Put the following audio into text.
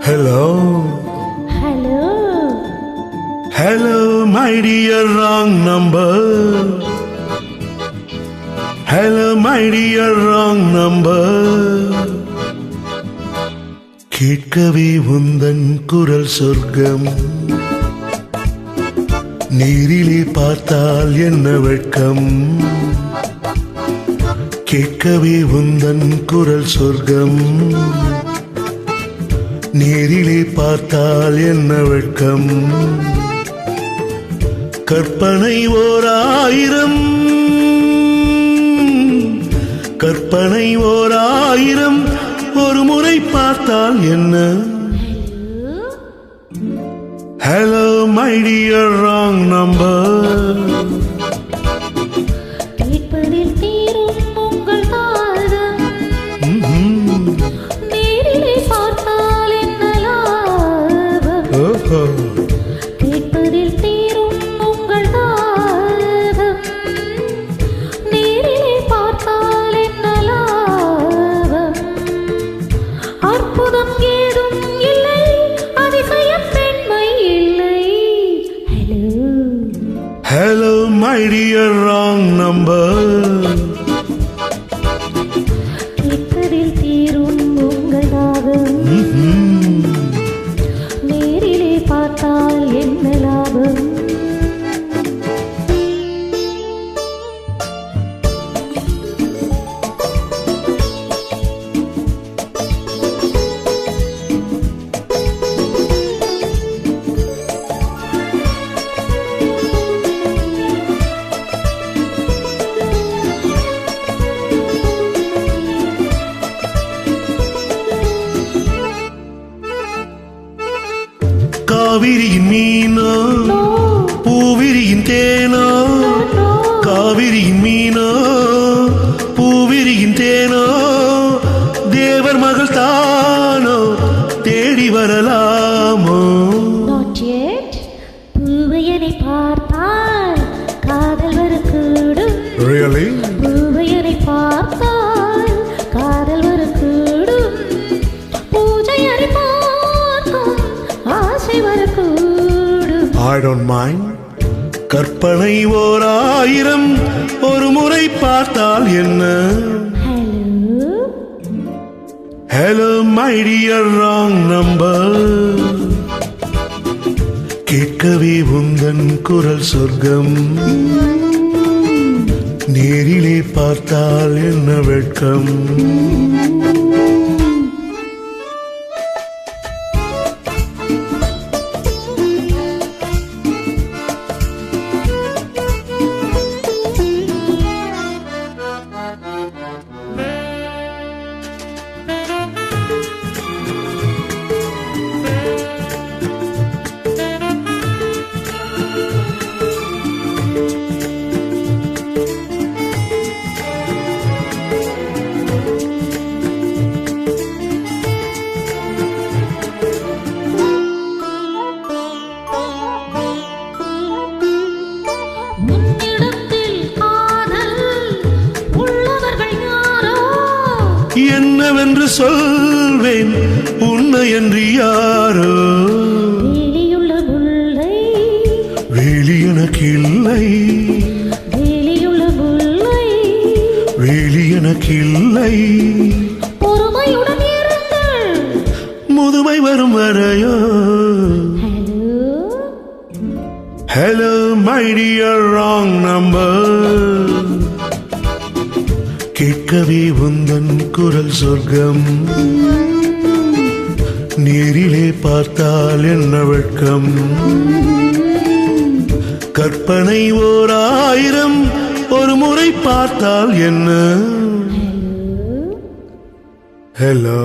Hello. Hello. Hello, my dear wrong number. Hello, my dear wrong number. கேட்கவே உந்தன் குரல் சொர்க்கம், நேரிலே பார்த்தால் என்ன வெட்கம். கேட்கவே உந்தன் குரல் சொர்க்கம், நேரிலே பார்த்தால் என்ன வெட்கம். கற்பனை ஓர் ஆயிரம், கற்பனை ஓர் ஆயிரம், ஒரு முறை பார்த்தால் என்ன. Hello, my dear wrong number. கேட்பதில் தீரும் உங்கள் தாகம், நேரிலே பார்த்தால் என்ன லாபம். கேட்பதில் தீரும் உங்கள் தாகம், நேரிலே பார்த்தால் என்ன லாபம். அற்புதம் ஏதும் இல்லை, அதிசயம் பெண்மை இல்லை. Hello, my dear wrong number. கேட்பதில் தீரும் உங்கள் தாகம், நேரிலே பார்த்தால் என்ன லாபம். காவிரியின் மீனோ பூவிரியின் தேனோ, காவிரியின் மீனோ பூவிரியின் தேனோ, தேவர் மகள் தானோ தேடி வரலாமோ. Not yet. பூவையனை பார்த்தால் காதல் வரக்கூடும். Really? பூவையனை பார்த்தால் காதல் வரக்கூடும். பூஜையனை பார்க்கும் ஆசை வரக்கூடும். I don't mind. கற்பனை ஓர் ஆயிரம், ஒரு முறை பார்த்தால் என்ன. Hello. Hello, my dear wrong number. கேட்கவே உந்தன் குரல் சொர்க்கம், நேரிலே பார்த்தால் என்ன வெட்கம். என்னவென்று சொல்வேன் உன்னை என்று யாரோ. வேலியுள்ள முல்லை, வேலி எனக்கில்லை, வேலியுள்ள முல்லை, வேலி எனக்கில்லை. பொறுமையுடன் இருங்கள், முதுமை வரும் வரையோ. Hello. Hello, my dear wrong number. கேட்கவே உந்தன் குரல் சொர்க்கம், நேரிலே பார்த்தால் என்ன வெட்கம். கற்பனை ஓர் ஆயிரம், ஒரு முறை பார்த்தால் என்ன. Hello.